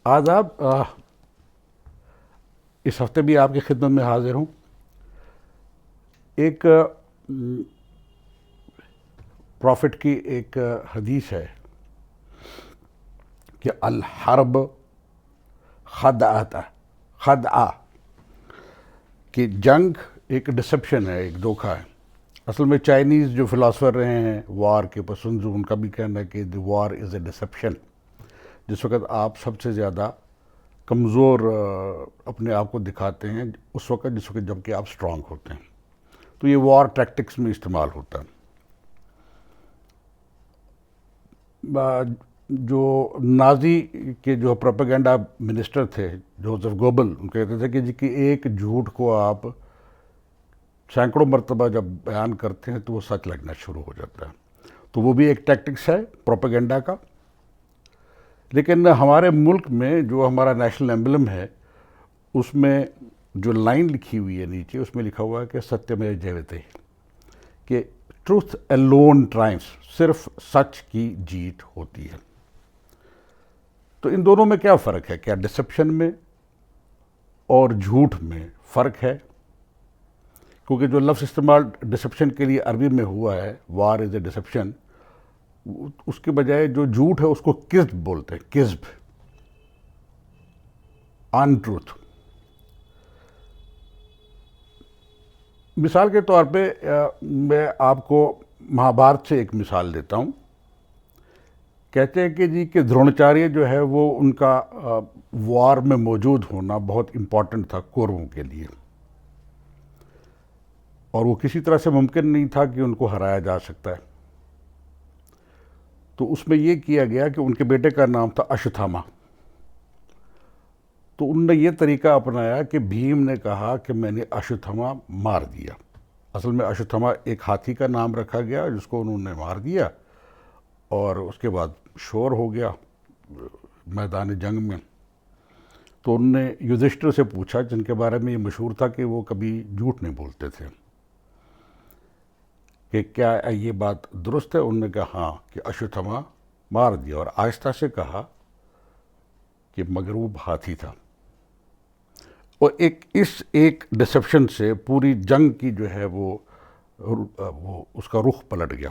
آداب اس ہفتے بھی آپ کی خدمت میں حاضر ہوں. ایک پروفٹ کی ایک حدیث ہے کہ الحرب خدعہ، کہ جنگ ایک ڈسپشن ہے، ایک دھوکہ ہے. اصل میں چائنیز جو فلاسفر رہے ہیں وار کے پسند، ان کا بھی کہنا ہے کہ دی وار از اے ڈسپشن. جس وقت آپ سب سے زیادہ کمزور اپنے آپ کو دکھاتے ہیں اس وقت، جس وقت جب کہ آپ اسٹرانگ ہوتے ہیں. تو یہ وار ٹیکٹکس میں استعمال ہوتا ہے. جو نازی کے جو پروپیگنڈا منسٹر تھے جوزف گوبل، ان کہتے تھے کہ جی کہ ایک جھوٹ کو آپ سینکڑوں مرتبہ جب بیان کرتے ہیں تو وہ سچ لگنا شروع ہو جاتا ہے. تو وہ بھی ایک ٹیکٹکس ہے پروپیگنڈا کا. لیکن ہمارے ملک میں جو ہمارا نیشنل ایمبلم ہے، اس میں جو لائن لکھی ہوئی ہے نیچے، اس میں لکھا ہوا ہے کہ ستیہ میو جیوتے، کہ ٹروتھ alone triumphs، صرف سچ کی جیت ہوتی ہے. تو ان دونوں میں کیا فرق ہے؟ کیا ڈسپشن میں اور جھوٹ میں فرق ہے؟ کیونکہ جو لفظ استعمال ڈسپشن کے لیے عربی میں ہوا ہے، وار از اے ڈسپشن، اس کے بجائے جو جھوٹ ہے اس کو کذب بولتے ہیں، کذب، ان ٹروتھ. مثال کے طور پہ میں آپ کو مہابھارت سے ایک مثال دیتا ہوں. کہتے ہیں کہ جی کہ دروناچاریہ جو ہے وہ ان کا وار میں موجود ہونا بہت امپورٹنٹ تھا کوروں کے لیے، اور وہ کسی طرح سے ممکن نہیں تھا کہ ان کو ہرایا جا سکتا ہے. تو اس میں یہ کیا گیا کہ ان کے بیٹے کا نام تھا اشوتھاما. تو انہوں نے یہ طریقہ اپنایا کہ بھیم نے کہا کہ میں نے اشوتھاما مار دیا. اصل میں اشوتھاما ایک ہاتھی کا نام رکھا گیا جس کو انہوں نے مار دیا، اور اس کے بعد شور ہو گیا میدان جنگ میں. تو انہوں نے یدھشٹر سے پوچھا، جن کے بارے میں یہ مشہور تھا کہ وہ کبھی جھوٹ نہیں بولتے تھے، کہ کیا یہ بات درست ہے؟ انہوں نے کہا ہاں، کہ اشوتھاما مار دیا، اور آہستہ سے کہا کہ مگر وہ ہاتھی تھا. اور ایک ڈسپشن سے پوری جنگ کی جو ہے وہ اس کا رخ پلٹ گیا.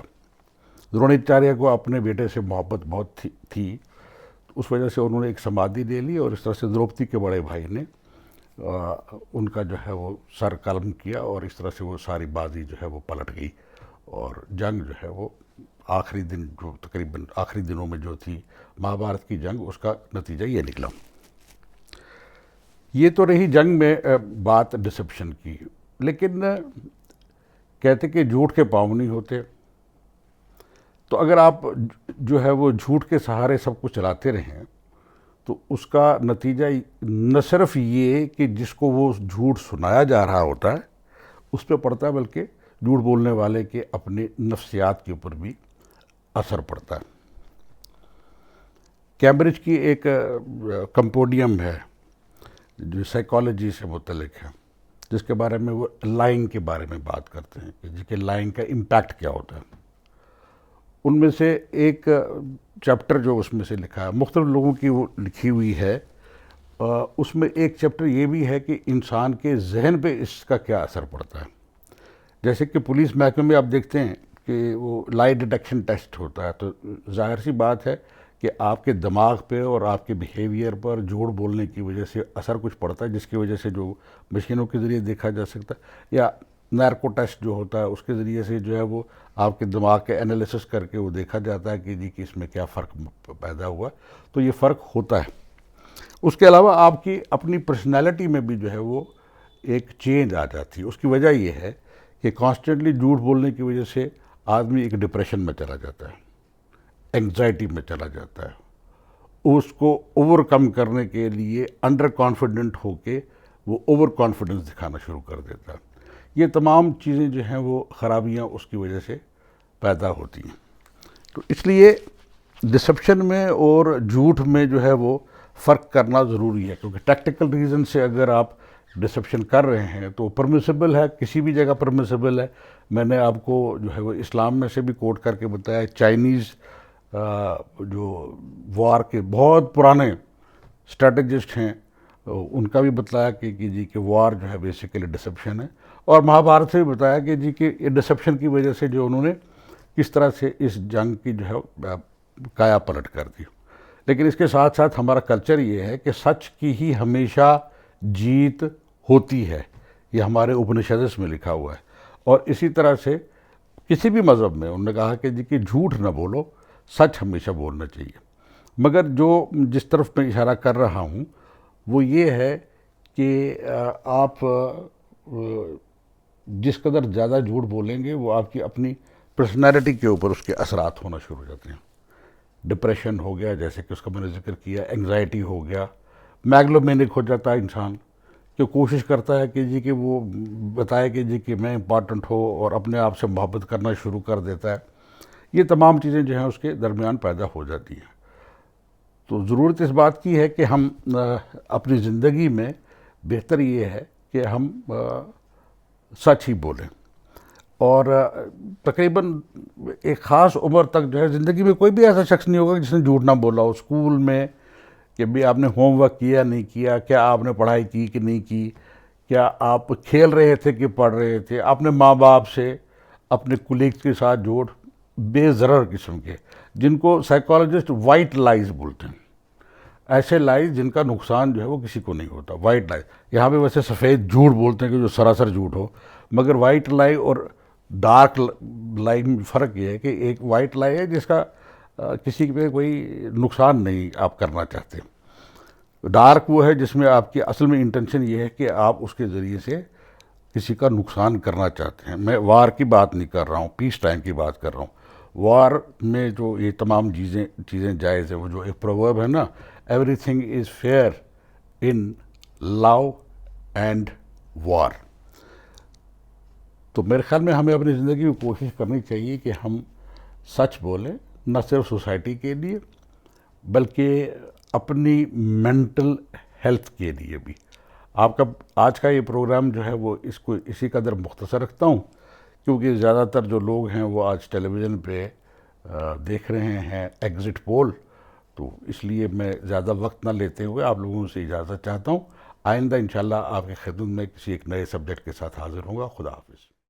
دروناچاریہ کو اپنے بیٹے سے محبت بہت تھی، اس وجہ سے انہوں نے ایک سمادھی لے لی، اور اس طرح سے دروپدی کے بڑے بھائی نے ان کا جو ہے وہ سر قلم کیا، اور اس طرح سے وہ ساری بازی جو ہے وہ پلٹ گئی، اور جنگ جو ہے وہ آخری دن، جو تقریباً آخری دنوں میں جو تھی مہابھارت کی جنگ، اس کا نتیجہ یہ نکلا. یہ تو رہی جنگ میں بات ڈسپشن کی. لیکن کہتے کہ جھوٹ کے پاؤں نہیں ہوتے. تو اگر آپ جو ہے وہ جھوٹ کے سہارے سب کچھ چلاتے رہیں تو اس کا نتیجہ نہ صرف یہ کہ جس کو وہ جھوٹ سنایا جا رہا ہوتا ہے اس پہ پڑتا ہے، بلکہ جھوٹ بولنے والے کے اپنے نفسیات کے اوپر بھی اثر پڑتا ہے. کیمبرج کی ایک کمپوڈیم ہے جو سائیکالوجی سے متعلق ہے، جس کے بارے میں وہ لائنگ کے بارے میں بات کرتے ہیں کہ جس کے لائنگ کا امپیکٹ کیا ہوتا ہے. ان میں سے ایک چیپٹر جو اس میں سے لکھا ہے، مختلف لوگوں کی وہ لکھی ہوئی ہے، اس میں ایک چیپٹر یہ بھی ہے کہ انسان کے ذہن پہ اس کا کیا اثر پڑتا ہے. جیسے کہ پولیس محکمے میں آپ دیکھتے ہیں کہ وہ لائی ڈیٹیکشن ٹیسٹ ہوتا ہے، تو ظاہر سی بات ہے کہ آپ کے دماغ پہ اور آپ کے بیہیویئر پر جھوٹ بولنے کی وجہ سے اثر کچھ پڑتا ہے، جس کی وجہ سے جو مشینوں کے ذریعے دیکھا جا سکتا ہے، یا نیرکو ٹیسٹ جو ہوتا ہے اس کے ذریعے سے جو ہے وہ آپ کے دماغ کے انالیسس کر کے وہ دیکھا جاتا ہے کہ جی کہ اس میں کیا فرق پیدا ہوا. تو یہ فرق ہوتا ہے. اس کے علاوہ آپ کی اپنی پرسنالٹی میں بھی جو ہے وہ ایک چینج آ جاتی ہے. اس کی وجہ یہ ہے کہ کانسٹنٹلی جھوٹ بولنے کی وجہ سے آدمی ایک ڈپریشن میں چلا جاتا ہے، انگزائٹی میں چلا جاتا ہے. اس کو اوور کم کرنے کے لیے انڈر کانفیڈنٹ ہو کے وہ اوور کانفیڈنس دکھانا شروع کر دیتا ہے. یہ تمام چیزیں جو ہیں وہ خرابیاں اس کی وجہ سے پیدا ہوتی ہیں. تو اس لیے ڈسپشن میں اور جھوٹ میں جو ہے وہ فرق کرنا ضروری ہے، کیونکہ ٹیکٹیکل ریزن سے اگر آپ ڈسپشن کر رہے ہیں تو پرمیسیبل ہے، کسی بھی جگہ پرمیسیبل ہے. میں نے آپ کو جو ہے وہ اسلام میں سے بھی کوٹ کر کے بتایا، چائنیز جو وار کے بہت پرانے اسٹریٹجسٹ ہیں ان کا بھی بتلایا کہ جی کہ وار جو ہے بیسیکلی ڈسپشن ہے، اور مہابھارت سے بھی بتایا کہ جی کہ یہ ڈسپشن کی وجہ سے جو انہوں نے کس طرح سے اس جنگ کی جو ہے کایا پلٹ کر دی۔ لیکن اس کے ساتھ ساتھ ہمارا کلچر یہ ہے کہ سچ کی ہی ہمیشہ جیت ہوتی ہے، یہ ہمارے اپنشدس میں لکھا ہوا ہے، اور اسی طرح سے کسی بھی مذہب میں انہوں نے کہا کہ جی کہ جھوٹ نہ بولو، سچ ہمیشہ بولنا چاہیے۔ مگر جس طرف میں اشارہ کر رہا ہوں وہ یہ ہے کہ آپ جس قدر زیادہ جھوٹ بولیں گے وہ آپ کی اپنی پرسنالٹی کے اوپر اس کے اثرات ہونا شروع ہو جاتے ہیں۔ ڈپریشن ہو گیا، جیسے کہ اس کا میں نے ذکر کیا، انگزائٹی ہو گیا، میگلومینک ہو جاتا ہے انسان، کہ کوشش کرتا ہے کہ جی کہ وہ بتائے کہ جی کہ میں امپارٹنٹ ہو، اور اپنے آپ سے محبت کرنا شروع کر دیتا ہے۔ یہ تمام چیزیں جو ہیں اس کے درمیان پیدا ہو جاتی ہیں۔ تو ضرورت اس بات کی ہے کہ ہم اپنی زندگی میں بہتر یہ ہے کہ ہم سچ ہی بولیں، اور تقریباً ایک خاص عمر تک جو ہے زندگی میں کوئی بھی ایسا شخص نہیں ہوگا جس نے جھوٹ نہ بولا ہو۔ اسکول میں کہ بھی آپ نے ہوم ورک کیا نہیں کیا، کیا آپ نے پڑھائی کی کہ نہیں کی، کیا آپ کھیل رہے تھے کہ پڑھ رہے تھے، اپنے ماں باپ سے، اپنے کولیگز کے ساتھ جھوٹ، بے ضرر قسم کے، جن کو سائیکالوجسٹ وائٹ لائز بولتے ہیں، ایسے لائز جن کا نقصان جو ہے وہ کسی کو نہیں ہوتا، وائٹ لائز۔ یہاں پہ ویسے سفید جھوٹ بولتے ہیں کہ جو سراسر جھوٹ ہو، مگر وائٹ لائی اور ڈارک لائی میں فرق یہ ہے کہ ایک وائٹ لائی ہے جس کا کسی پہ کوئی نقصان نہیں آپ کرنا چاہتے، ڈارک وہ ہے جس میں آپ کی اصل میں انٹینشن یہ ہے کہ آپ اس کے ذریعے سے کسی کا نقصان کرنا چاہتے ہیں۔ میں وار کی بات نہیں کر رہا ہوں، پیس ٹائم کی بات کر رہا ہوں۔ وار میں جو یہ تمام چیزیں جائز ہیں، وہ جو ایک پروورب ہے نا، everything is fair in love and war. تو میرے خیال میں ہمیں اپنی زندگی میں کوشش کرنی چاہیے کہ ہم سچ بولیں، نہ صرف سوسائٹی کے لیے بلکہ اپنی مینٹل ہیلتھ کے لیے بھی۔ آج کا یہ پروگرام جو ہے وہ اس کو اسی قدر مختصر رکھتا ہوں، کیونکہ زیادہ تر جو لوگ ہیں وہ آج ٹیلی ویژن پہ دیکھ رہے ہیں ایگزٹ پول، تو اس لیے میں زیادہ وقت نہ لیتے ہوئے آپ لوگوں سے اجازت چاہتا ہوں۔ آئندہ انشاءاللہ آپ کی خدمت میں کسی ایک نئے سبجیکٹ کے ساتھ حاضر ہوں گا۔ خدا حافظ۔